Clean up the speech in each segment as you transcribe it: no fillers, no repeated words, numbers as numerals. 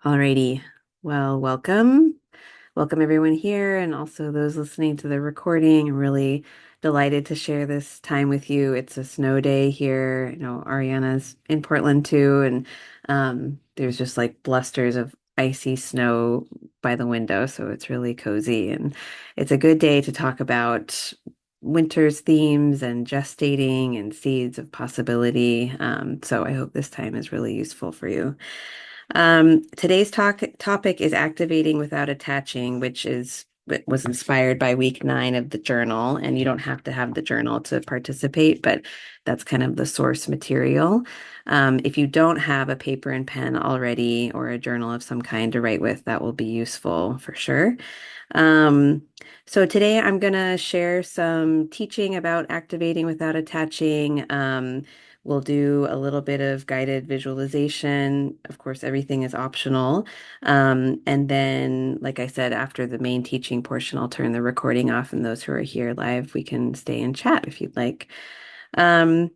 Alrighty. Well, welcome. Welcome everyone here and also those listening to the recording. I'm really delighted to share this time with you. It's a snow day here. Ariana's in Portland too, and there's just like blusters of icy snow by the window, so it's really cozy and it's a good day to talk about winter's themes and gestating and seeds of possibility. So I hope this time is really useful for you. Today's topic is activating without attaching, was inspired by week 9 of the journal. And you don't have to have the journal to participate, but that's kind of the source material. If you don't have a paper and pen already or a journal of some kind to write with, that will be useful for sure. Um, so today I'm going to share some teaching about activating without attaching. We'll do a little bit of guided visualization. Of course, everything is optional. And then, like I said, after the main teaching portion, I'll turn the recording off, and those who are here live, we can stay and chat if you'd like. Um,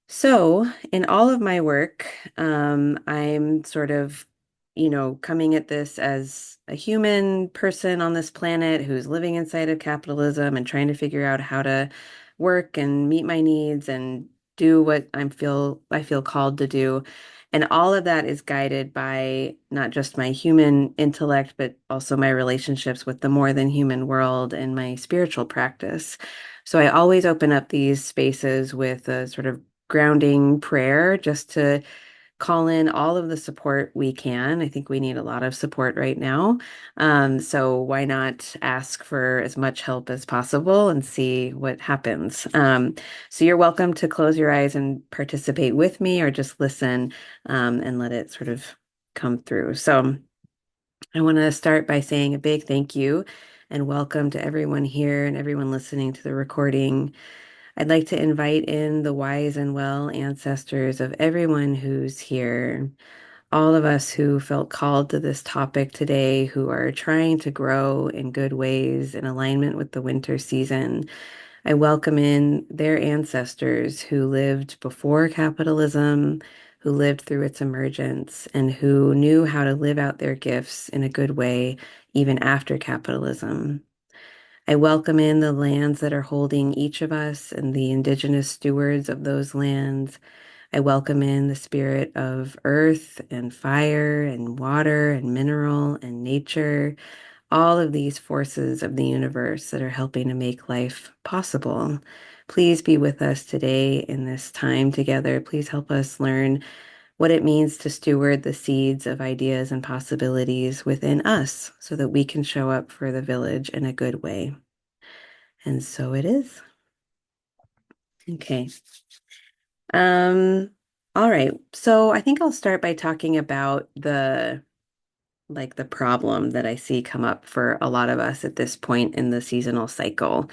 so, in all of my work, I'm sort of, coming at this as a human person on this planet who's living inside of capitalism and trying to figure out how to work and meet my needs and do what I feel called to do. And all of that is guided by not just my human intellect, but also my relationships with the more than human world and my spiritual practice. So I always open up these spaces with a sort of grounding prayer just to call in all of the support we can. I think we need a lot of support right now. So why not ask for as much help as possible and see what happens? So you're welcome to close your eyes and participate with me or just listen and let it sort of come through. So I want to start by saying a big thank you and welcome to everyone here and everyone listening to the recording. I'd like to invite in the wise and well ancestors of everyone who's here, all of us who felt called to this topic today, who are trying to grow in good ways in alignment with the winter season. I welcome in their ancestors who lived before capitalism, who lived through its emergence, and who knew how to live out their gifts in a good way even after capitalism. I welcome in the lands that are holding each of us and the indigenous stewards of those lands. I welcome in the spirit of earth and fire and water and mineral and nature, all of these forces of the universe that are helping to make life possible. Please be with us today in this time together. Please help us learn what it means to steward the seeds of ideas and possibilities within us so that we can show up for the village in a good way. And so it is. Okay. Um, all right. So I think I'll start by talking about the problem that I see come up for a lot of us at this point in the seasonal cycle.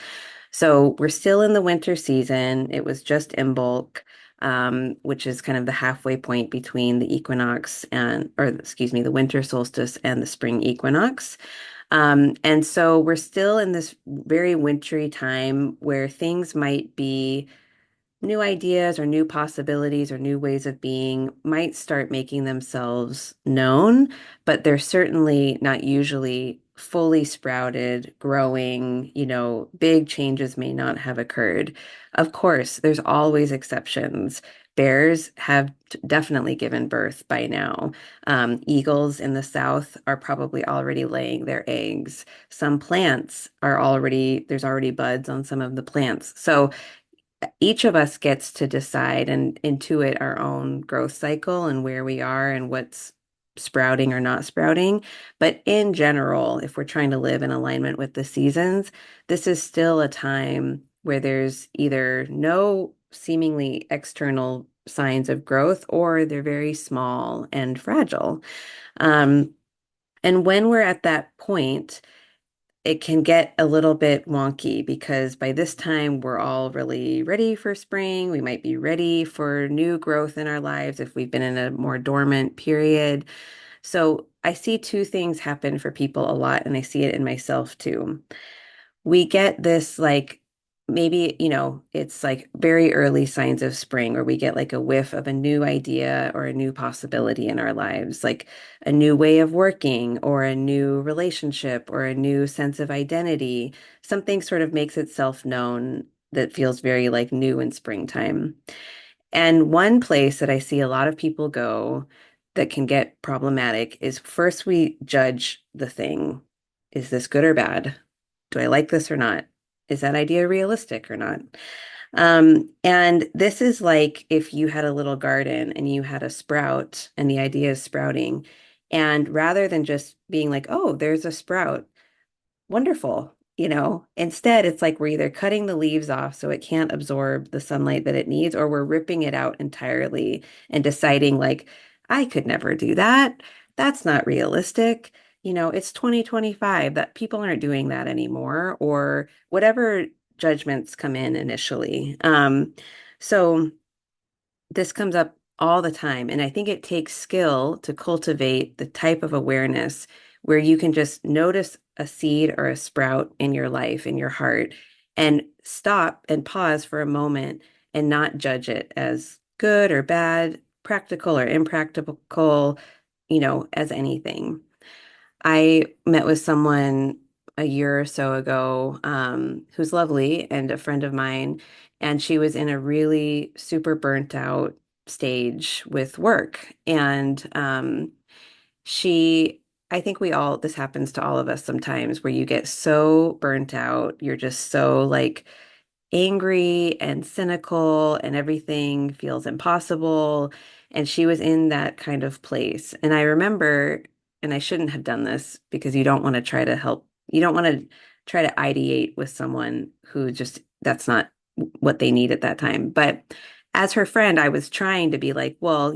So we're still in the winter season. It was just Imbolc, which is kind of the halfway point between the equinox or excuse me, the winter solstice and the spring equinox. And so we're still in this very wintry time where things might be new ideas or new possibilities or new ways of being might start making themselves known, but they're certainly not usually fully sprouted, growing, big changes may not have occurred. Of course, there's always exceptions. Bears have definitely given birth by now. Eagles in the south are probably already laying their eggs. Some plants there's already buds on some of the plants. So each of us gets to decide and intuit our own growth cycle and where we are and what's sprouting or not sprouting. But in general, if we're trying to live in alignment with the seasons, this is still a time where there's either no seemingly external signs of growth or they're very small and fragile. Um, and when we're at that point, it can get a little bit wonky because by this time we're all really ready for spring. We might be ready for new growth in our lives if we've been in a more dormant period. So I see two things happen for people a lot, and I see it in myself too. We get this like maybe, it's like very early signs of spring where we get like a whiff of a new idea or a new possibility in our lives, like a new way of working or a new relationship or a new sense of identity. Something sort of makes itself known that feels very like new in springtime. And one place that I see a lot of people go that can get problematic is first we judge the thing. Is this good or bad? Do I like this or not? Is that idea realistic or not? And this is like if you had a little garden and you had a sprout and the idea is sprouting. And rather than just being like, oh, there's a sprout, wonderful. Instead, it's like we're either cutting the leaves off so it can't absorb the sunlight that it needs, or we're ripping it out entirely and deciding, like, I could never do that. That's not realistic. It's 2025 that people aren't doing that anymore, or whatever judgments come in initially. So this comes up all the time. And I think it takes skill to cultivate the type of awareness where you can just notice a seed or a sprout in your life, in your heart, and stop and pause for a moment and not judge it as good or bad, practical or impractical, as anything. I met with someone a year or so ago, who's lovely and a friend of mine, and she was in a really super burnt out stage with work. And she, I think this happens to all of us sometimes, where you get so burnt out, you're just so like angry and cynical and everything feels impossible. And she was in that kind of place. And I remember, and I shouldn't have done this because you don't want to try to help, you don't want to try to ideate with someone who just, that's not what they need at that time. But as her friend, I was trying to be like, well,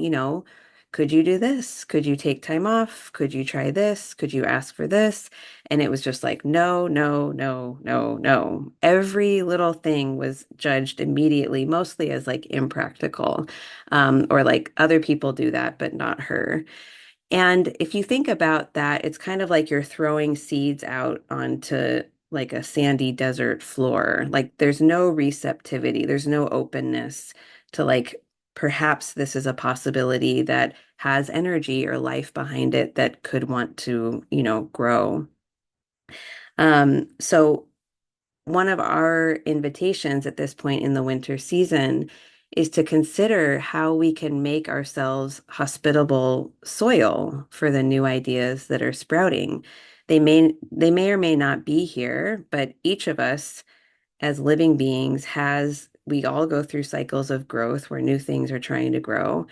could you do this? Could you take time off? Could you try this? Could you ask for this? And it was just like, no, no, no, no, no. Every little thing was judged immediately, mostly as like impractical, or like other people do that, but not her. And if you think about that, it's kind of like you're throwing seeds out onto like a sandy desert floor. Like there's no receptivity, there's no openness to like, perhaps this is a possibility that has energy or life behind it that could want to, grow. So one of our invitations at this point in the winter season is to consider how we can make ourselves hospitable soil for the new ideas that are sprouting. They may or may not be here, but each of us as living beings we all go through cycles of growth where new things are trying to grow.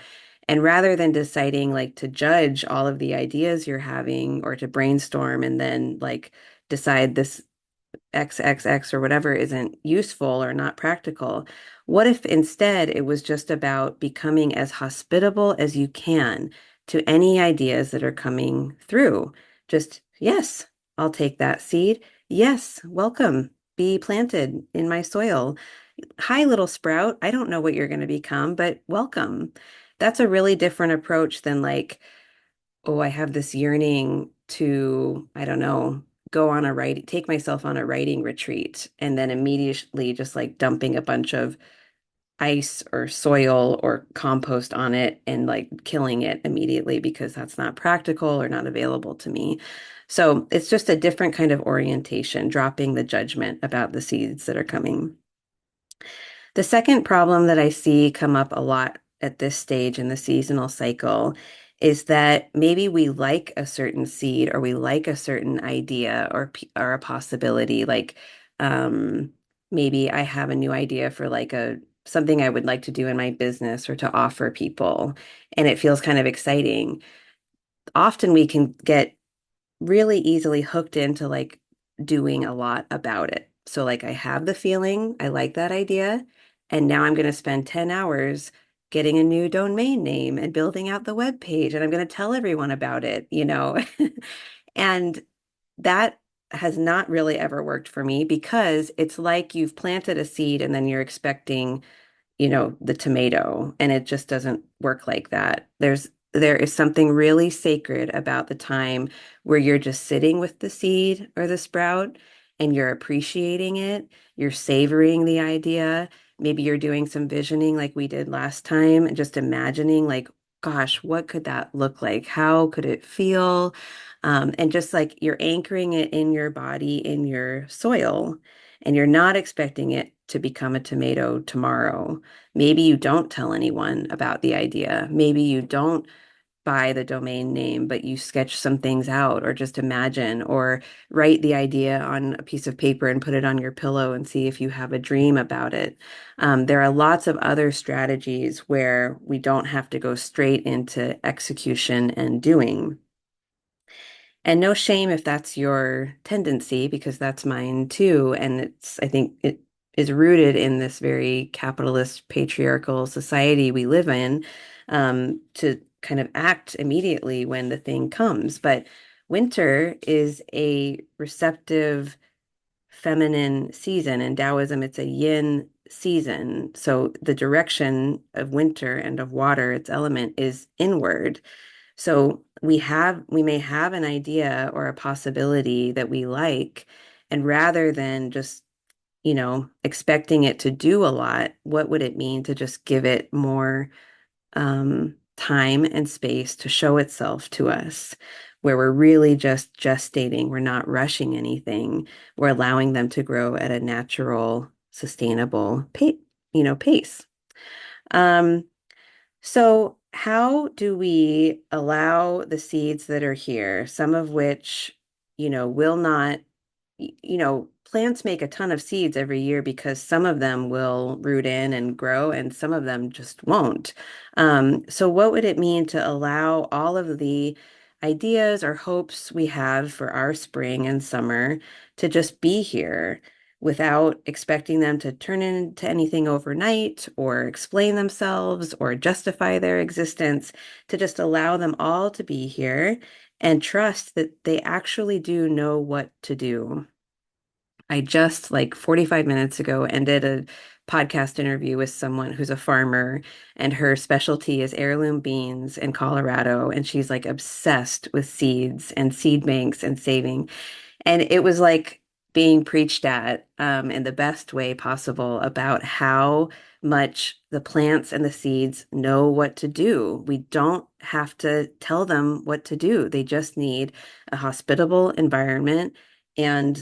And rather than deciding like to judge all of the ideas you're having or to brainstorm and then like decide this XXX or whatever isn't useful or not practical. What if instead it was just about becoming as hospitable as you can to any ideas that are coming through? Just, yes, I'll take that seed. Yes, welcome. Be planted in my soil. Hi, little sprout. I don't know what you're going to become, but welcome. That's a really different approach than like, oh, I have this yearning to, I don't know, take myself on a writing retreat, and then immediately just like dumping a bunch of ice or soil or compost on it and like killing it immediately because that's not practical or not available to me. So it's just a different kind of orientation, dropping the judgment about the seeds that are coming. The second problem that I see come up a lot at this stage in the seasonal cycle is that maybe we like a certain seed or we like a certain idea or a possibility. Like maybe I have a new idea for like a something I would like to do in my business or to offer people, and it feels kind of exciting. Often we can get really easily hooked into like doing a lot about it. So like I have the feeling, I like that idea, and now I'm going to spend 10 hours getting a new domain name and building out the web page, and I'm going to tell everyone about it. And that has not really ever worked for me because it's like you've planted a seed and then you're expecting the tomato, and it just doesn't work like that. There is something really sacred about the time where you're just sitting with the seed or the sprout and you're appreciating it, you're savoring the idea. Maybe you're doing some visioning like we did last time, and just imagining, like, gosh, what could that look like? How could it feel? And just like you're anchoring it in your body, in your soil, and you're not expecting it to become a tomato tomorrow. Maybe you don't tell anyone about the idea. Maybe you don't buy the domain name, but you sketch some things out or just imagine or write the idea on a piece of paper and put it on your pillow and see if you have a dream about it. There are lots of other strategies where we don't have to go straight into execution and doing. And no shame if that's your tendency, because that's mine too. And I think it is rooted in this very capitalist, patriarchal society we live in, to kind of act immediately when the thing comes. But winter is a receptive, feminine season. In Taoism, it's a yin season. So the direction of winter and of water, its element, is inward. So we may have an idea or a possibility that we like, and rather than just, expecting it to do a lot, what would it mean to just give it more time and space to show itself to us, where we're really just gestating, we're not rushing anything, we're allowing them to grow at a natural, sustainable pace. Um, so, how do we allow the seeds that are here, some of which, will not, plants make a ton of seeds every year because some of them will root in and grow and some of them just won't. So, what would it mean to allow all of the ideas or hopes we have for our spring and summer to just be here? Without expecting them to turn into anything overnight or explain themselves or justify their existence, to just allow them all to be here and trust that they actually do know what to do. I just like 45 minutes ago ended a podcast interview with someone who's a farmer, and her specialty is heirloom beans in Colorado. And she's like obsessed with seeds and seed banks and saving. And it was like being preached at, in the best way possible, about how much the plants and the seeds know what to do. We don't have to tell them what to do. They just need a hospitable environment and,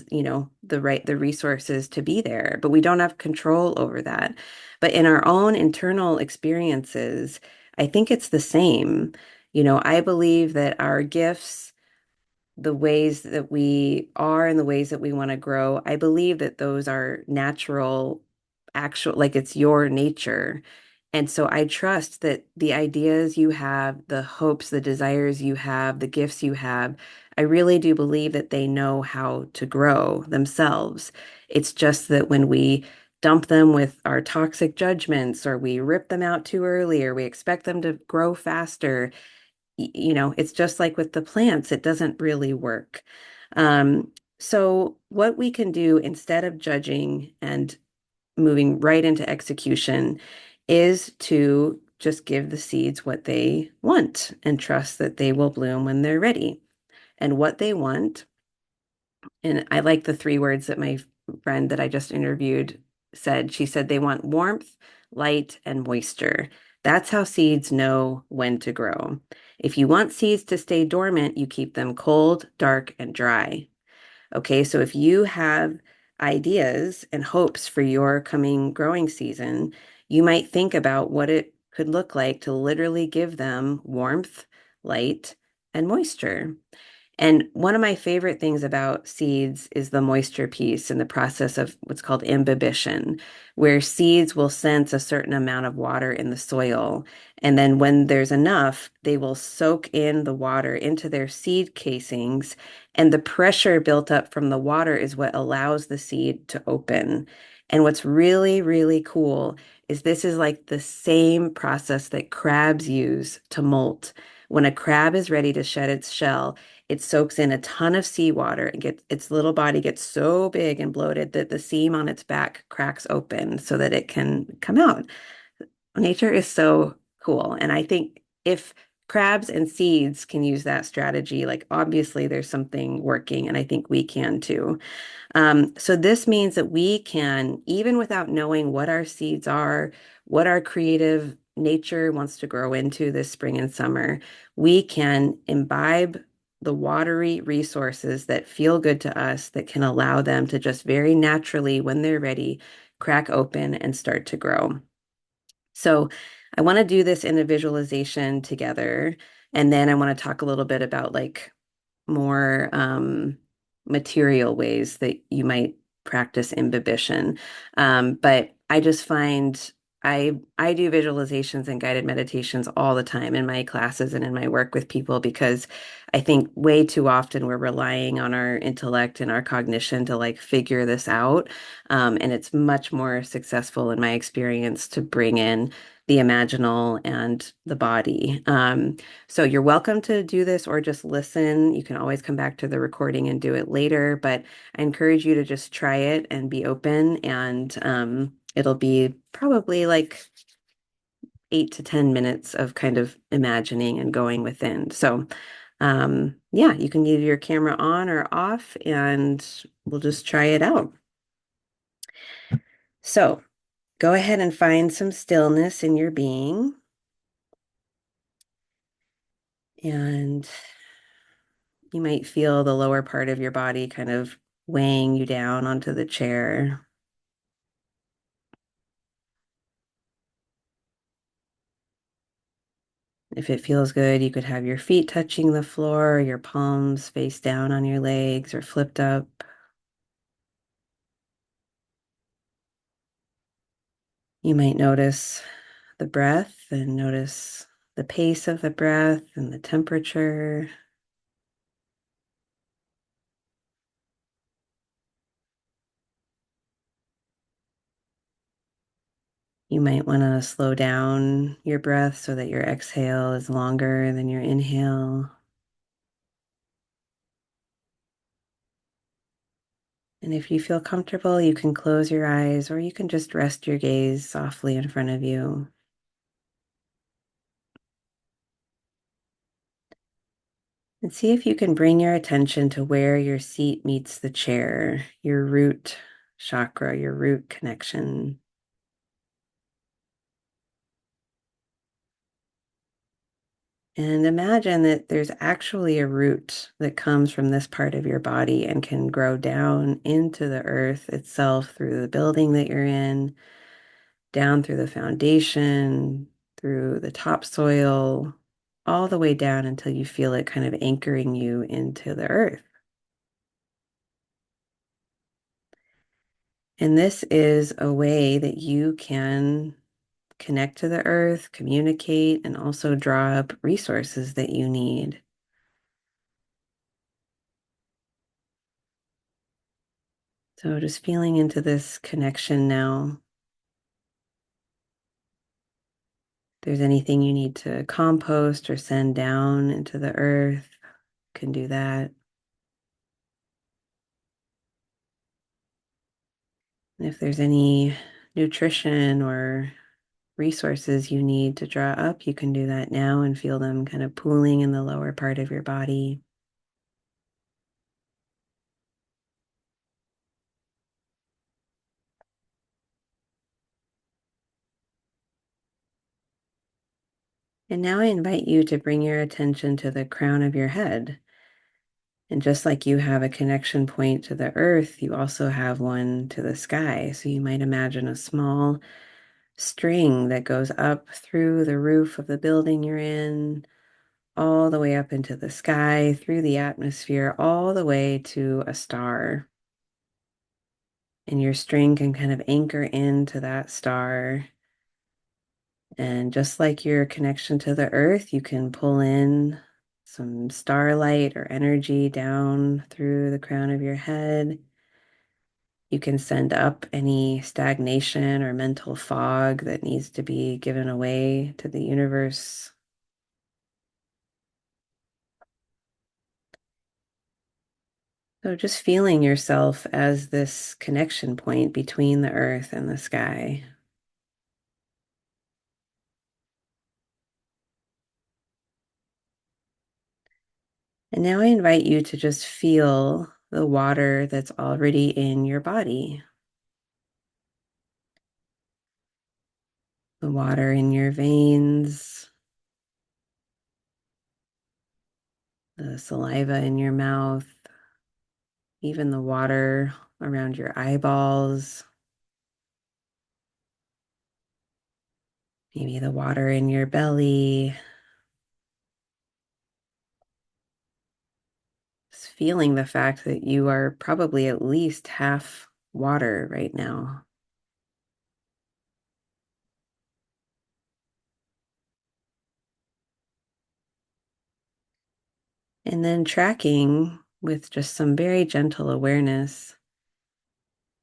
the resources to be there. But we don't have control over that. But in our own internal experiences, I think it's the same. I believe that our gifts, the ways that we are and the ways that we want to grow, I believe that those are natural, actual, like it's your nature. And so I trust that the ideas you have, the hopes, the desires you have, the gifts you have, I really do believe that they know how to grow themselves. It's just that when we dump them with our toxic judgments, or we rip them out too early, or we expect them to grow faster, it's just like with the plants, it doesn't really work. So what we can do instead of judging and moving right into execution is to just give the seeds what they want and trust that they will bloom when they're ready. And what they want, and I like the three words that my friend that I just interviewed said. She said they want warmth, light, and moisture. That's how seeds know when to grow. If you want seeds to stay dormant, you keep them cold, dark, and dry. Okay, so if you have ideas and hopes for your coming growing season, you might think about what it could look like to literally give them warmth, light, and moisture. And one of my favorite things about seeds is the moisture piece in the process of what's called imbibition, where seeds will sense a certain amount of water in the soil. And then when there's enough, they will soak in the water into their seed casings. And the pressure built up from the water is what allows the seed to open. And what's really, really cool is this is like the same process that crabs use to molt. When a crab is ready to shed its shell, it soaks in a ton of seawater and gets its little body gets so big and bloated that the seam on its back cracks open so that it can come out. Nature is so cool. And I think if crabs and seeds can use that strategy. Like obviously there's something working, and I think we can too. So this means that we can, even without knowing what our seeds are, what our creative nature wants to grow into this spring and summer, we can imbibe the watery resources that feel good to us, that can allow them to just very naturally, when they're ready, crack open and start to grow. So I want to do this in a visualization together. And then I want to talk a little bit about like more material ways that you might practice imbibition. But I just find I do visualizations and guided meditations all the time in my classes and in my work with people, because I think way too often we're relying on our intellect and our cognition to like figure this out. And it's much more successful in my experience to bring in the imaginal and the body. So you're welcome to do this or just listen. You can always come back to the recording and do it later, but I encourage you to just try it and be open. And it'll be probably like 8 to 10 minutes of kind of imagining and going within. So yeah, you can leave your camera on or off and we'll just try it out. So go ahead and find some stillness in your being. And you might feel the lower part of your body kind of weighing you down onto the chair. If it feels good, you could have your feet touching the floor, your palms face down on your legs or flipped up. You might notice the breath and notice the pace of the breath and the temperature. You might want to slow down your breath so that your exhale is longer than your inhale. And if you feel comfortable, you can close your eyes or you can just rest your gaze softly in front of you. And see if you can bring your attention to where your seat meets the chair, your root chakra, your root connection. And imagine that there's actually a root that comes from this part of your body and can grow down into the earth itself through the building that you're in, down through the foundation, through the topsoil, all the way down until you feel it kind of anchoring you into the earth. And this is a way that you can connect to the earth, communicate, and also draw up resources that you need. So just feeling into this connection now. If there's anything you need to compost or send down into the earth, you can do that. And if there's any nutrition or resources you need to draw up, you can do that now and feel them kind of pooling in the lower part of your body. And now I invite you to bring your attention to the crown of your head. And just like you have a connection point to the earth, you also have one to the sky. So you might imagine a small string that goes up through the roof of the building you're in, all the way up into the sky, through the atmosphere, all the way to a star. And your string can kind of anchor into that star. And just like your connection to the earth, you can pull in some starlight or energy down through the crown of your head. You can send up any stagnation or mental fog that needs to be given away to the universe. So just feeling yourself as this connection point between the earth and the sky. And now I invite you to just feel the water that's already in your body, the water in your veins, the saliva in your mouth, even the water around your eyeballs, maybe the water in your belly. Just feeling the fact that you are probably at least half water right now. And then tracking with just some very gentle awareness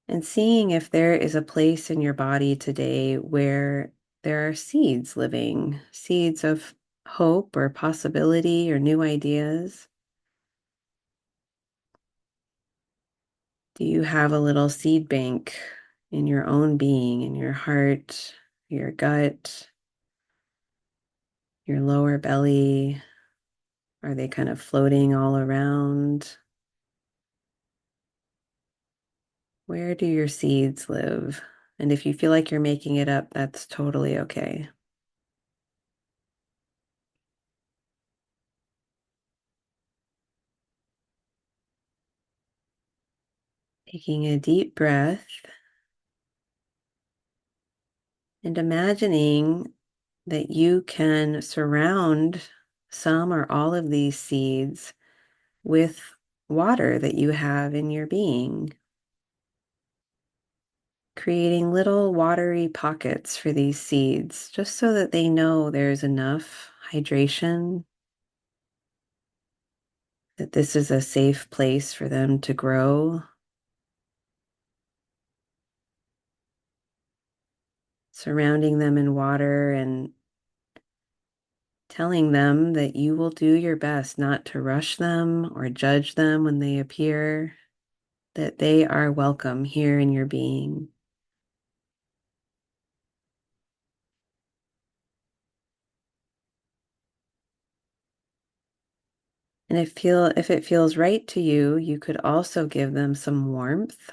and seeing if there is a place in your body today where there are seeds living, seeds of hope or possibility or new ideas. Do you have a little seed bank in your own being, in your heart, your gut, your lower belly? Are they kind of floating all around? Where do your seeds live? And if you feel like you're making it up, that's totally okay. Taking a deep breath and imagining that you can surround some or all of these seeds with water that you have in your being, creating little watery pockets for these seeds, just so that they know there's enough hydration, that this is a safe place for them to grow, surrounding them in water and telling them that you will do your best not to rush them or judge them when they appear, that they are welcome here in your being. And if it feels right to you, you could also give them some warmth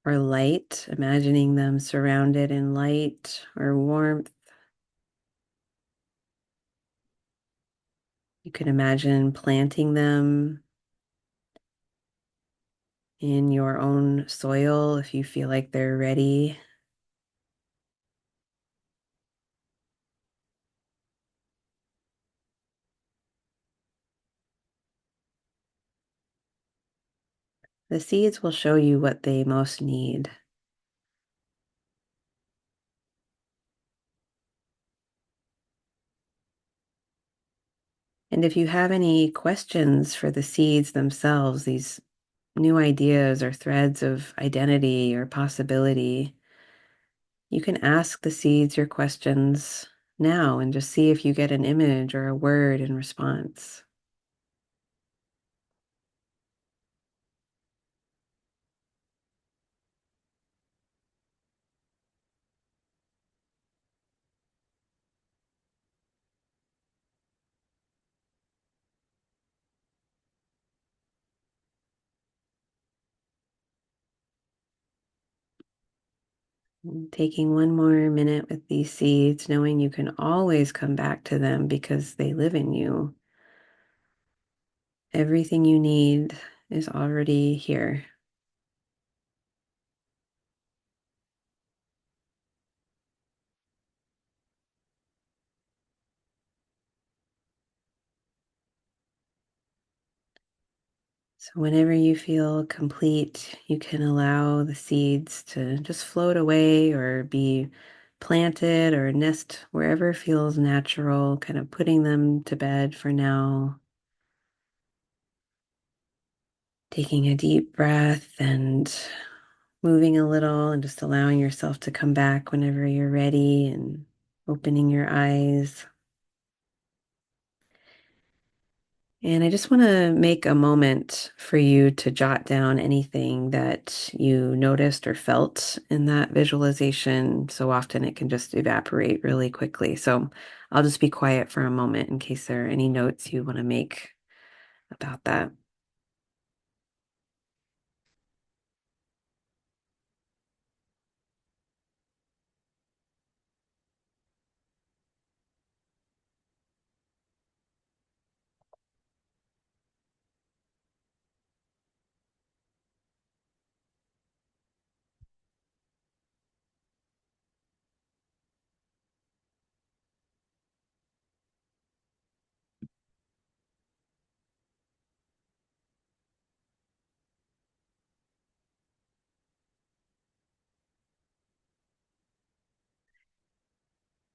or light, imagining them surrounded in light or warmth. You could imagine planting them in your own soil if you feel like they're ready. The seeds will show you what they most need. And if you have any questions for the seeds themselves, these new ideas or threads of identity or possibility, you can ask the seeds your questions now and just see if you get an image or a word in response. And taking one more minute with these seeds, knowing you can always come back to them because they live in you. Everything you need is already here. So, whenever you feel complete, you can allow the seeds to just float away or be planted or nest wherever feels natural, kind of putting them to bed for now. Taking a deep breath and moving a little and just allowing yourself to come back whenever you're ready and opening your eyes. And I just want to make a moment for you to jot down anything that you noticed or felt in that visualization. So often it can just evaporate really quickly. So I'll just be quiet for a moment in case there are any notes you want to make about that.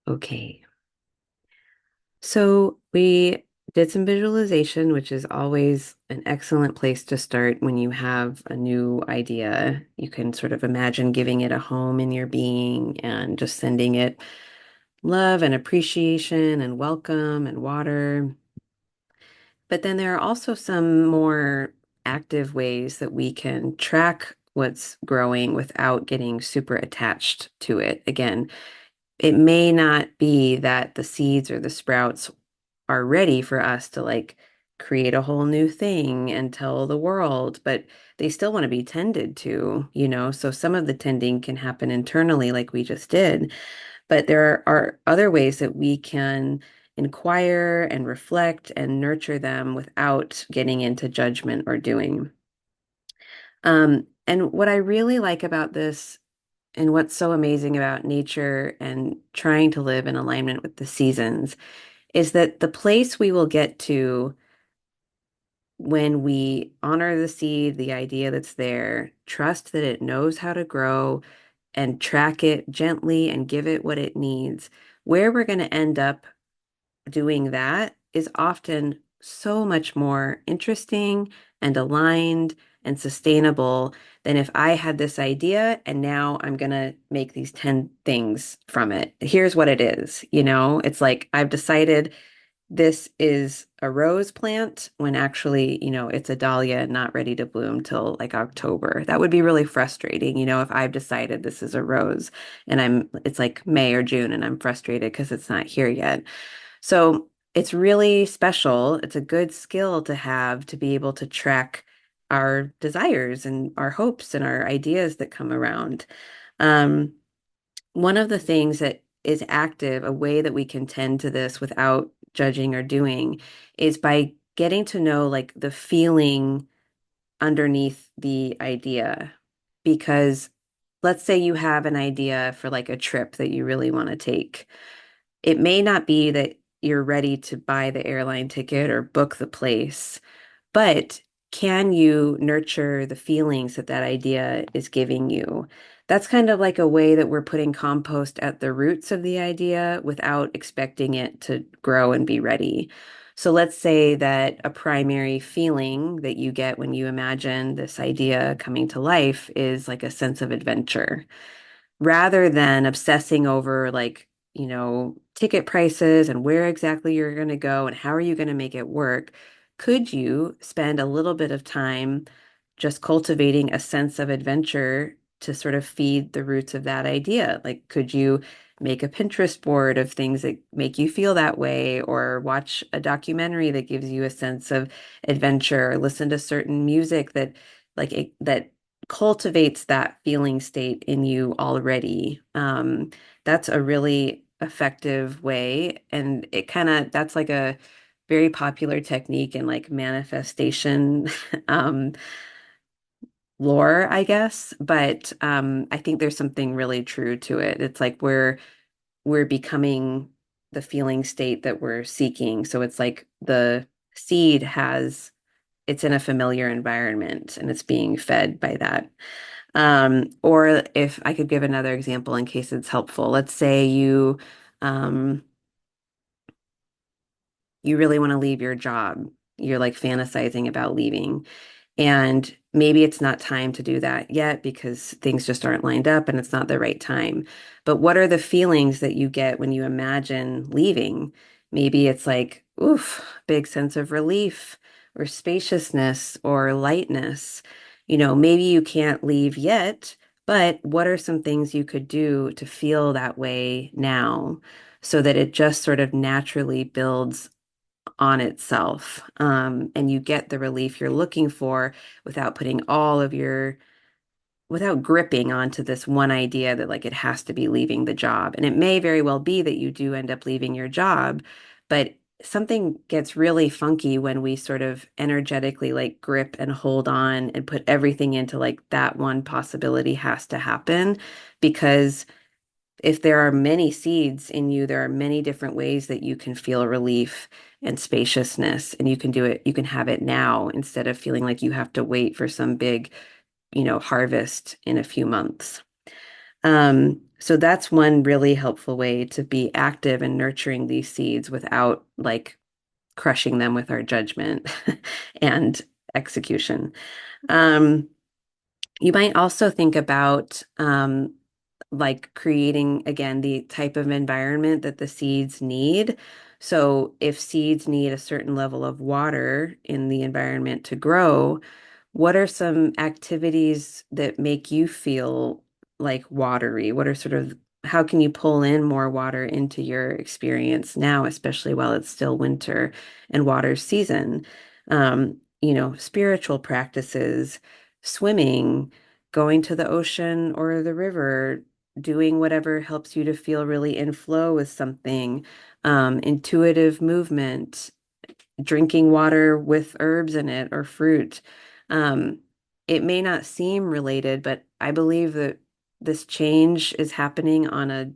Okay. So we did some visualization, which is always an excellent place to start when you have a new idea. You can sort of imagine giving it a home in your being and just sending it love and appreciation and welcome and water. But then there are also some more active ways that we can track what's growing without getting super attached to it. Again, it may not be that the seeds or the sprouts are ready for us to like create a whole new thing and tell the world, but they still want to be tended to, you know? So some of the tending can happen internally, like we just did, but there are other ways that we can inquire and reflect and nurture them without getting into judgment or doing. And what I really like about this and what's so amazing about nature and trying to live in alignment with the seasons is that the place we will get to when we honor the seed, the idea that's there, trust that it knows how to grow, and track it gently and give it what it needs, where we're going to end up doing that is often so much more interesting and aligned and sustainable than if I had this idea and now I'm going to make these 10 things from it. Here's what it is, you know? It's like I've decided this is a rose plant when actually, you know, it's a dahlia not ready to bloom till like October. That would be really frustrating, you know, if I've decided this is a rose and it's like May or June and I'm frustrated because it's not here yet. So it's really special. It's a good skill to have to be able to track our desires and our hopes and our ideas that come around. Um, One of the things that is active, a way that we can tend to this without judging or doing, is by getting to know like the feeling underneath the idea. Because let's say you have an idea for like a trip that you really want to take. It may not be that you're ready to buy the airline ticket or book the place, but can you nurture the feelings that that idea is giving you? That's kind of like a way that we're putting compost at the roots of the idea without expecting it to grow and be ready. So let's say that a primary feeling that you get when you imagine this idea coming to life is like a sense of adventure rather than obsessing over like, you know, ticket prices and where exactly you're going to go and how are you going to make it work, could you spend a little bit of time just cultivating a sense of adventure to sort of feed the roots of that idea? Like, could you make a Pinterest board of things that make you feel that way, or watch a documentary that gives you a sense of adventure, or listen to certain music that that cultivates that feeling state in you already. That's a really effective way. And it kind of, that's like a very popular technique in like manifestation um, lore, I guess. But I think there's something really true to it. It's like we're becoming the feeling state that we're seeking. So it's like the seed has, it's in a familiar environment and it's being fed by that. Or if I could give another example in case it's helpful, let's say um, you really want to leave your job. You're like fantasizing about leaving, and maybe it's not time to do that yet because things just aren't lined up and it's not the right time. But what are the feelings that you get when you imagine leaving? Maybe it's like, oof, big sense of relief or spaciousness or lightness. Maybe you can't leave yet, but what are some things you could do to feel that way now so that it just sort of naturally builds on itself, and you get the relief you're looking for without putting all of your without gripping onto this one idea that like it has to be leaving the job. And it may very well be that you do end up leaving your job, but something gets really funky when we sort of energetically like grip and hold on and put everything into like that one possibility has to happen. Because if there are many seeds in you, there are many different ways that you can feel relief and spaciousness, and you can do it, you can have it now instead of feeling like you have to wait for some big harvest in a few months. So that's one really helpful way to be active in nurturing these seeds without like crushing them with our judgment and execution. Um, you might also think about like creating again the type of environment that the seeds need. So if seeds need a certain level of water in the environment to grow, what are some activities that make you feel like watery? What are sort of, how can you pull in more water into your experience now, especially while it's still winter and water season? Spiritual practices, swimming, going to the ocean or the river, doing whatever helps you to feel really in flow with something, intuitive movement, drinking water with herbs in it or fruit. Um, it may not seem related, but I believe that this change is happening on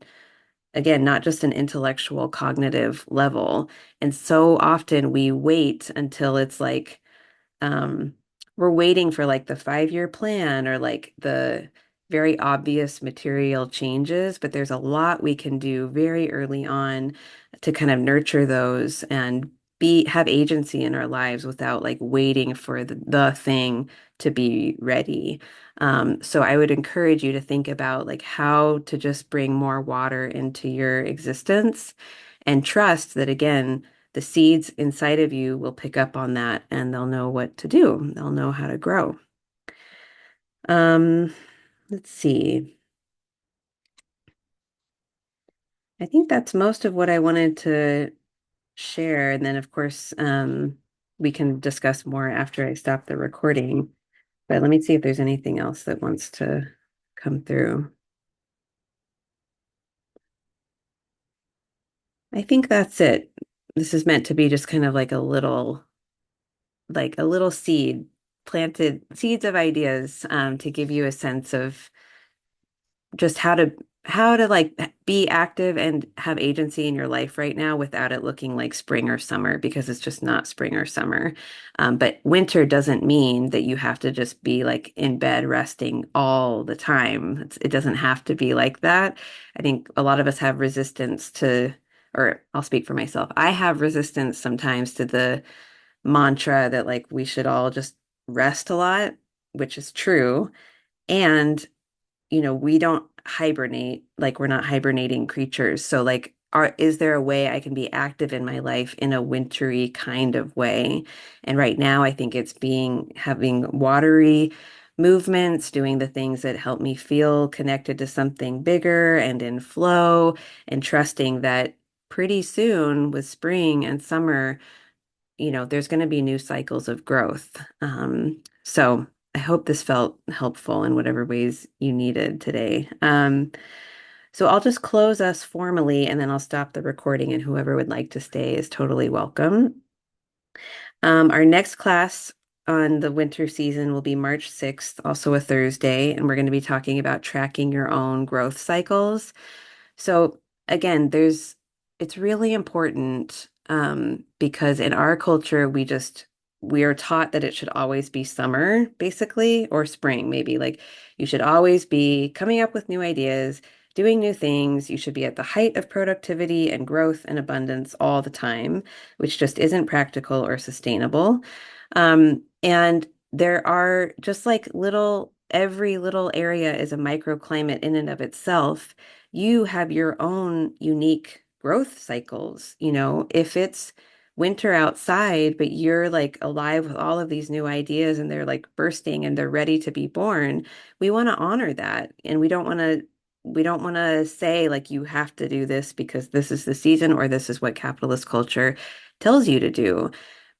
again, not just an intellectual cognitive level. And so often we wait until it's like, um, we're waiting for like the 5-year plan or like the very obvious material changes, but there's a lot we can do very early on to kind of nurture those and be have agency in our lives without like waiting for the thing to be ready. So I would encourage you to think about like how to just bring more water into your existence and trust that again, the seeds inside of you will pick up on that and they'll know what to do. They'll know how to grow. Um, let's see. I think that's most of what I wanted to share. And then, of course, we can discuss more after I stop the recording. But let me see if there's anything else that wants to come through. I think that's it. This is meant to be just kind of like a little seed, planted seeds of ideas, to give you a sense of just how to like be active and have agency in your life right now without it looking like spring or summer because it's just not spring or summer. But winter doesn't mean that you have to just be like in bed resting all the time. It doesn't have to be like that. I think a lot of us have resistance to, or I'll speak for myself. I have resistance sometimes to the mantra that like we should all just rest a lot, which is true. And we don't hibernate, like we're not hibernating creatures. So like is there a way I can be active in my life in a wintry kind of way? And right now I think it's being having watery movements, doing the things that help me feel connected to something bigger and in flow, and trusting that pretty soon with spring and summer, there's going to be new cycles of growth. So I hope this felt helpful in whatever ways you needed today. So I'll just close us formally and then I'll stop the recording, and whoever would like to stay is totally welcome. Our next class on the winter season will be March 6th, also a Thursday, and we're going to be talking about tracking your own growth cycles. So again, it's really important, because in our culture, we are taught that it should always be summer, basically, or spring, maybe. Like you should always be coming up with new ideas, doing new things. You should be at the height of productivity and growth and abundance all the time, which just isn't practical or sustainable. And there are just like every little area is a microclimate in and of itself. You have your own unique growth cycles. If it's winter outside, but you're like alive with all of these new ideas and they're like bursting and they're ready to be born, we want to honor that. And we don't want to say like you have to do this because this is the season or this is what capitalist culture tells you to do.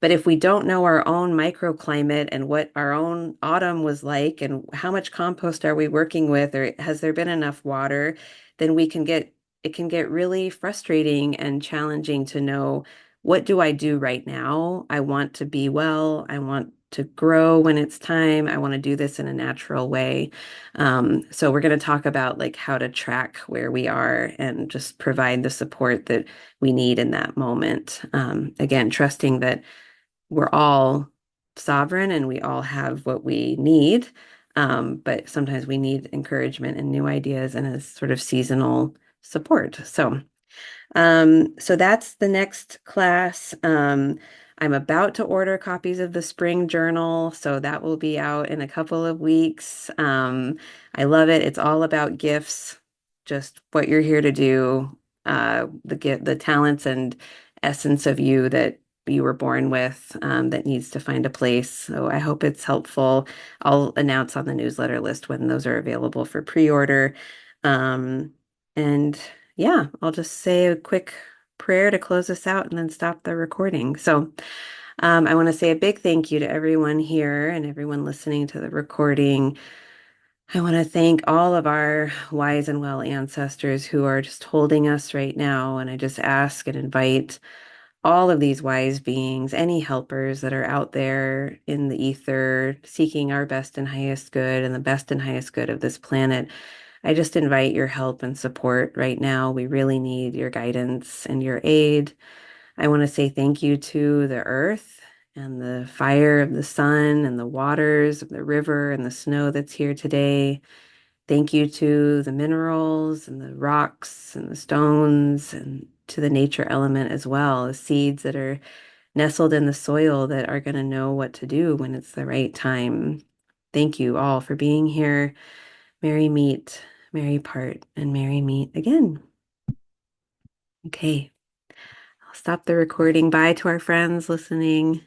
But if we don't know our own microclimate and what our own autumn was like and how much compost are we working with or has there been enough water, then it can get really frustrating and challenging to know what do I do right now? I want to be well. I want to grow when it's time. I want to do this in a natural way. So we're going to talk about like how to track where we are and just provide the support that we need in that moment. Again, trusting that we're all sovereign and we all have what we need. But sometimes we need encouragement and new ideas and a sort of seasonal support. So that's the next class. I'm about to order copies of the spring journal, so that will be out in a couple of weeks. I love it. It's all about gifts, just what you're here to do, the talents and essence of you that you were born with, that needs to find a place. So I hope it's helpful. I'll announce on the newsletter list when those are available for pre-order. And yeah, I'll just say a quick prayer to close us out and then stop the recording. So, I want to say a big thank you to everyone here and everyone listening to the recording. I want to thank all of our wise and well ancestors who are just holding us right now. And I just ask and invite all of these wise beings, any helpers that are out there in the ether, seeking our best and highest good and the best and highest good of this planet. I just invite your help and support right now. We really need your guidance and your aid. I want to say thank you to the earth and the fire of the sun and the waters of the river and the snow that's here today. Thank you to the minerals and the rocks and the stones and to the nature element as well, the seeds that are nestled in the soil that are going to know what to do when it's the right time. Thank you all for being here. Merry meet, merry part, and merry meet again. Okay, I'll stop the recording. Bye to our friends listening.